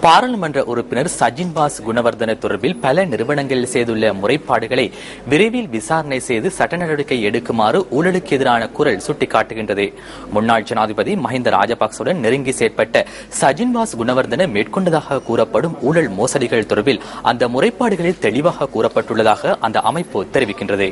பாராளுமன்ற உறுப்பினர் சஜின் வாஸ் குணவர்தன தொடர்பில் பல நிறுவனங்களில் செய்துள்ள முறைப்பாடுகளை விரைவில் விசாரணை செய்து சட்ட நடவடிக்கை எடுக்குமாறு ஊழலுக்கு எதிரான குரல் சுட்டிக்காட்டுகின்றது. முன்னாள் ஜனாதிபதி மஹிந்த ராஜபக்சவுடன் நெருங்கி செயற்பட்ட சஜின் வாஸ் குணவர்தன மேற்கொண்டதாக கூறப்படும் ஊழல் மோசடிகள் தொடர்பில் அந்த முறைப்பாடுகளில் தெளிவாக கூறப்பட்டுள்ளதாக அந்த அமைப்பு தெரிவிக்கின்றது.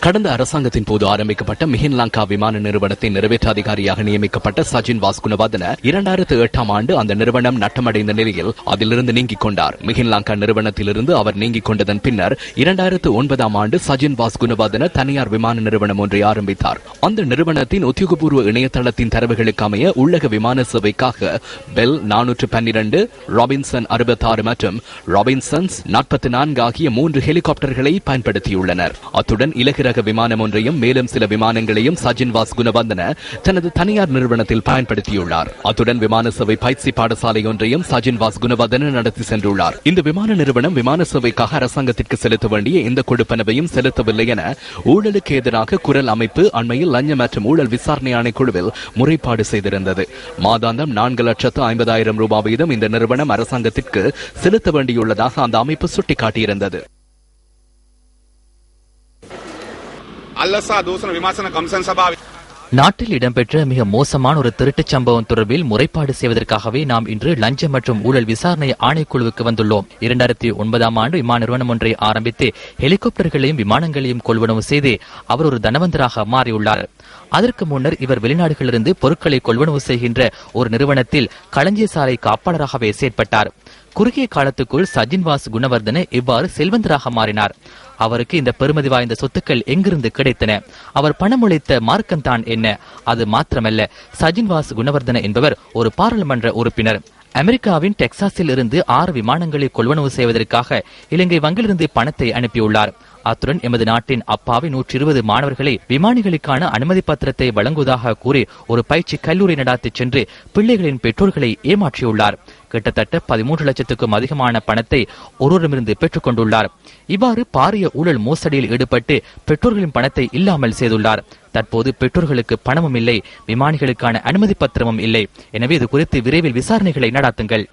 கடந்த அரசாங்கத்தின் போது ஆரம்பிக்கப்பட்ட மிஹின் லங்கா விமான நிறுவனத்தின் நிறைவேற்ற அதிகாரியாக நியமிக்கப்பட்ட சஜின் வாஸ் குணவர்தன 2008 ஆண்டு அந்த நிறுவனம் நட்டமடைந்த நிலையில் அதிலிருந்து நீங்கிக் கொண்டார். மிஹின் லங்கா நிறுவனத்திலிருந்து அவர் நீங்கிக் கொண்டதன் பின்னர் 2009 ஆண்டு சஜின் வாஸ் குணவர்தன தனியார் விமான நிறுவனம் ஒன்றை ஆரம்பித்தார். அந்த நிறுவனத்தின் உத்தியோகபூர்வ இணையதளத்தின் தரவுகளுக்கு அமைய உள்ளக விமான சேவைக்காக பெல் 412, ராபின்சன் 66 மற்றும் ராபின்சன்ஸ் 44 ஆகிய 3 ஹெலிகாப்டர்களை பயன்படுத்தியுள்ளனர். அத்துடன் இலகு விமானம் ஒன்றையும் மேலும் சில விமானங்களையும் சஜின் வாஸ் குணவர்தன தனது தனியார் நிறுவனத்தில் பயன்படுத்தியுள்ளார். அத்துடன் விமான சேவை பயிற்சி பாடசாலை ஒன்றையும் சஜின் வாஸ் குணவர்தன நடத்தி சென்றுள்ளார். இந்த விமான நிறுவனம் விமான சேவைக்காக அரசாங்கத்திற்கு செலுத்த வேண்டிய எந்த கொடுப்பனவையும் செலுத்தவில்லை என ஊழலுக்கு எதிராக குரல் அமைப்பு அண்மையில் லஞ்ச மற்றும் ஊழல் விசாரணை ஆணைக்குழுவில் முறைப்பாடு செய்திருந்தது. மாதாந்தம் 4,50,000 ரூபாய் வீதம் இந்த நிறுவனம் அரசாங்கத்திற்கு செலுத்த வேண்டியுள்ளதாக அந்த அமைப்பு சுட்டிக்காட்டியிருந்தது. நாட்டில் இடம்பெற்ற மிக மோசமான ஒரு திருட்டுச் சம்பவம் தொடர்பில் முறைப்பாடு செய்வதற்காகவே நாம் இன்று லஞ்சம் மற்றும் ஊழல் விசாரணை ஆணைக்குழுவுக்கு வந்துள்ளோம். 2009 ஆண்டு விமான நிறுவனம் ஒன்றை ஆரம்பித்து ஹெலிகாப்டர்களையும் விமானங்களையும் கொள்வனவு செய்து அவர் ஒரு தனவந்தராக மாறியுள்ளார். அதற்கு முன்னர் இவர் வெளிநாடுகளிலிருந்து பொருட்களை கொள்வனவு செய்கின்ற ஒரு நிறுவனத்தில் களஞ்சிய சாலை காப்பாளராகவே செயற்பட்டார். குறுகிய காலத்துக்குள் சஜின் வாஸ் குணவர்தன இவ்வாறு செல்வந்தராக மாறினார். அவருக்கு இந்த பெருமதி வாய்ந்த சொத்துக்கள் எங்கிருந்து கிடைத்தன? அவர் பணமொழித்த மார்க்கம்தான் என்ன? அது மாத்திரமல்ல, சஜின் வாஸ் குணவர்தன என்பவர் ஒரு பாராளுமன்ற உறுப்பினர். அமெரிக்காவின் டெக்சாஸில் இருந்து 6 விமானங்களை கொள்வனவு செய்வதற்காக இலங்கை வங்கியிலிருந்து பணத்தை அனுப்பியுள்ளார். அத்துடன் எமது நாட்டின் அப்பாவி 120 மாணவர்களை விமானிகளுக்கான அனுமதி பத்திரத்தை வழங்குவதாக கூறி ஒரு பயிற்சி கல்லூரி நடாத்தி சென்று பிள்ளைகளின் பெற்றோர்களை ஏமாற்றியுள்ளார். கிட்டத்தட்ட 13 லட்சத்துக்கும் அதிகமான பணத்தை ஒருவரிடமிருந்து பெற்றுக் கொண்டுள்ளார். இவ்வாறு பாரிய ஊழல் மோசடியில் ஈடுபட்டு பெற்றோர்களின் பணத்தை இல்லாமல் செய்துள்ளார். தற்போது பெற்றோர்களுக்கு பணமும் இல்லை, விமானிகளுக்கான அனுமதி பத்திரமும் இல்லை. எனவே இது குறித்து விரைவில் விசாரணைகளை நடாத்துங்கள்.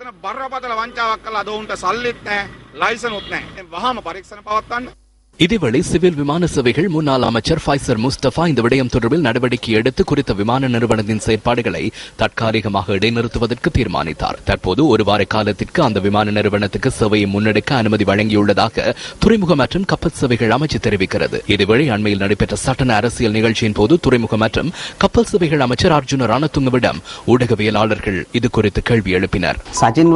இதேவேளை சிவில் விமான சேவைகள் முன்னாள் அமைச்சர் ஃபைசர் முஸ்தபா இந்த விடயம் தொடர்பில் நடவடிக்கை எடுத்து குறித்த விமான நிறுவனத்தின் செயற்பாடுகளை தற்காலிகமாக இடைநிறுத்துவதற்கு தீர்மானித்தார். தற்போது ஒரு வார காலத்திற்கு அந்த விமான நிறுவனத்துக்கு சேவையை முன்னெடுக்க அனுமதி வழங்கியுள்ளதாக துறைமுக மற்றும் கப்பல் சேவைகள் அமைச்சு தெரிவிக்கிறது. இதேவேளை அண்மையில் நடைபெற்ற சட்டன அரசியல் நிகழ்ச்சியின் போது துறைமுக மற்றும் கப்பல் சேவைகள் அமைச்சர் அர்ஜுன ரணதுங்கவிடம் ஊடகவியலாளர்கள் இது குறித்து கேள்வி எழுப்பினர். சஜின்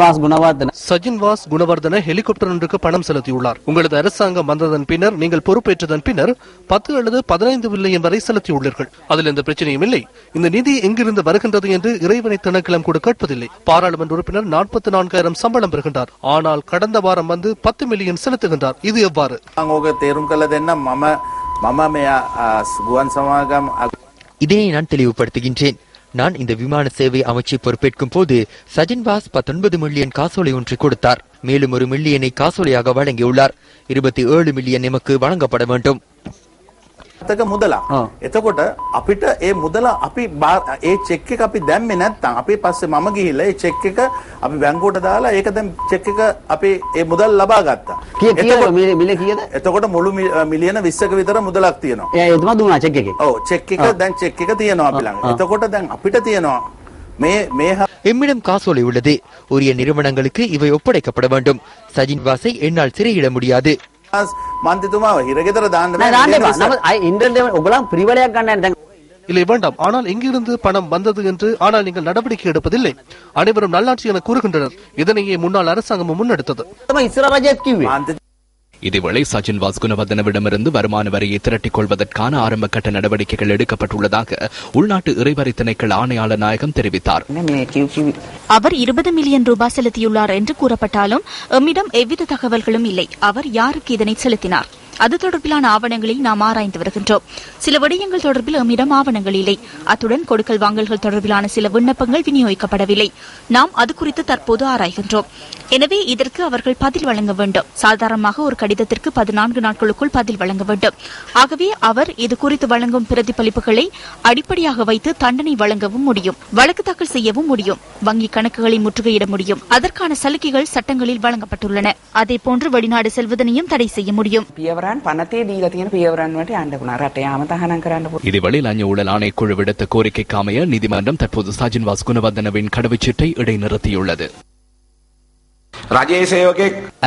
வாஸ் குணவர்தன ஹெலிகாப்டர் ஒன்றுக்கு பணம் செலுத்தியுள்ளார். உங்களது அரசாங்கம் வந்ததன் பின்னர் நீங்கள் பொறுப்பேற்றதன் பின்னர் 10 அல்லது 15 பில்லியன் வரை செலுத்தியுள்ளீர்கள். அதில் எந்த பிரச்சனையும் இல்லை. இந்த நிதி எங்கிருந்து வருகின்றது என்று இறைவனை திணைக்களம் கூட கேட்பதில்லை. பாராளுமன்ற உறுப்பினர் 44,000 சம்பளம் பெறுகின்றார். ஆனால் கடந்த வாரம் வந்து 10 மில்லியன் செலுத்துகின்றார். இது எவ்வாறு? இதனை நான் தெளிவுபடுத்துகின்றேன். நான் இந்த விமான சேவை அமைச்சை பொறுப்பேற்கும் போது சஜின் வாஸ் 19 மில்லியன் காசோலை ஒன்று கொடுத்தார். மேலும் 1 மில்லியனை காசோலையாக வழங்கியுள்ளார். 27 மில்லியன் எமக்கு வழங்கப்பட வேண்டும். මුදලා එතකොට අපිට ඒ මුදල අපි ඒ චෙක් එක අපි දැම්මේ නැත්නම් අපි පස්සේ මම ගිහිල්ලා ඒ චෙක් එක අපි බැංකුවට දාලා ඒක දැන් චෙක් එක අපි ඒ මුදල් ලබා ගත්තා. එතකොට මිල කීයද? එතකොට මුළු මිලියන 20ක විතර මුදලක් තියෙනවා. ඒ එතම දුන්නා චෙක් එකේ. ඔව් චෙක් එක දැන් චෙක් එක තියෙනවා අපි ළඟ. එතකොට දැන් අපිට තියෙනවා මේ எம்மிடம் காசோலை உள்ளது. உரிய நிறுவனங்களுக்கு இவை ஒப்படைக்கப்பட வேண்டும். சஜின் வாஸை என்னால் சிறையிட முடியாது. இல்லை வேண்டாம். ஆனால் எங்கிருந்து பணம் வந்தது என்று ஆனால் நீங்கள் நடவடிக்கை எடுப்பதில்லை. அனைவரும் நல்லாட்சி என கூறுகின்றனர். இதனையே முன்னாள் அரசாங்கமும் முன்னெடுத்தது. இதேவேளை சஜின் வாஸ் குணவர்தனவிடமிருந்து வருமான வரியை திரட்டிக் கொள்வதற்கான ஆரம்ப கட்ட நடவடிக்கைகள் எடுக்கப்பட்டுள்ளதாக உள்நாட்டு இறைவரி திணைக்கள ஆணையாளர் நாயகம் தெரிவித்தார். அவர் 20 மில்லியன் ரூபாய் செலுத்தியுள்ளார் என்று கூறப்பட்டாலும் எம்மிடம் எவ்வித தகவல்களும் இல்லை. அவர் யாருக்கு இதனை செலுத்தினார்? அது தொடர்பிலான ஆவணங்களை நாம் ஆராய்ந்து வருகின்றோம். சில விடயங்கள் தொடர்பில் நம்மிடம் ஆவணங்கள் இல்லை. அத்துடன் கொடுக்கல் வாங்கல்கள் தொடர்பிலான சில விண்ணப்பங்கள் விநியோகிக்கப்படவில்லை. நாம் அது குறித்து தற்போது ஆராய்கின்றோம். எனவே இதற்கு அவர்கள் பதில் வழங்க வேண்டும். சாதாரணமாக ஒரு கடிதத்திற்கு 14 நாட்களுக்குள் பதில் வழங்க வேண்டும். ஆகவே அவர் இது குறித்து வழங்கும் பிரதிபலிப்புகளை அடிப்படையாக வைத்து தண்டனை வழங்கவும் முடியும், வழக்கு தாக்கல் செய்யவும் முடியும், வங்கி கணக்குகளை முற்றுகையிட முடியும். அதற்கான சலுகைகள் சட்டங்களில் வழங்கப்பட்டுள்ளன. அதேபோன்று வெளிநாடு செல்வதனையும் தடை செய்ய முடியும். இதுவரை லஞ்ச ஊழல் ஆணைக்குழு விடுத்த கோரிக்கைக்கு அமைய நீதிமன்றம் தற்போது சஜின் வாஸ் குணவர்தனவின் கடவுச்சீட்டை இடைநிறுத்தியுள்ளது.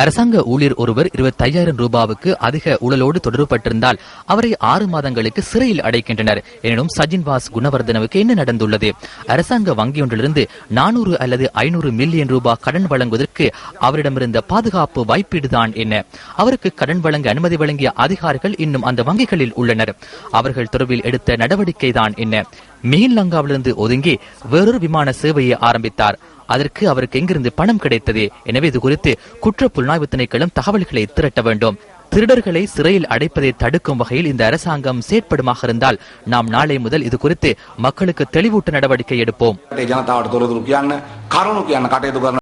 அரசாங்க ஊழியர் ஒருவர் 25,000 ரூபாவுக்கு அதிக ஊழலோடு தொடர்பட்டிருந்தால் அவரை 6 மாதங்களுக்கு சிறையில் அடைக்கின்றனர். எனினும் சஜின் வாஸ் குணவர்தனவுக்கு என்ன நடந்துள்ளது? அரசாங்க வங்கியொன்றிலிருந்து 400 அல்லது 500 மில்லியன் ரூபாய் கடன் வழங்குவதற்கு அவரிடமிருந்த பாதுகாப்பு வாய்ப்பீடுதான் என்ன? அவருக்கு கடன் வழங்க அனுமதி வழங்கிய அதிகாரிகள் இன்னும் அந்த வங்கிகளில் உள்ளனர். அவர்கள் தொடர்பில் எடுத்த நடவடிக்கை தான் என்ன? மிகின் லங்காவிலிருந்து ஒதுங்கி வேறொரு விமான சேவையை ஆரம்பித்தார். அதற்கு அவருக்கு எங்கிருந்து பணம் கிடைத்தது? எனவே இது குறித்து குற்ற புலனாய்வு திணைக்களம் தகவல்களை திரட்ட வேண்டும். திருடர்களை சிறையில் அடைப்பதை தடுக்கும் வகையில் இந்த அரசாங்கம் செயற்படுமாக இருந்தால் நாம் நாளை முதல் இது குறித்து மக்களுக்கு தெளிவூட்ட நடவடிக்கை எடுப்போம்.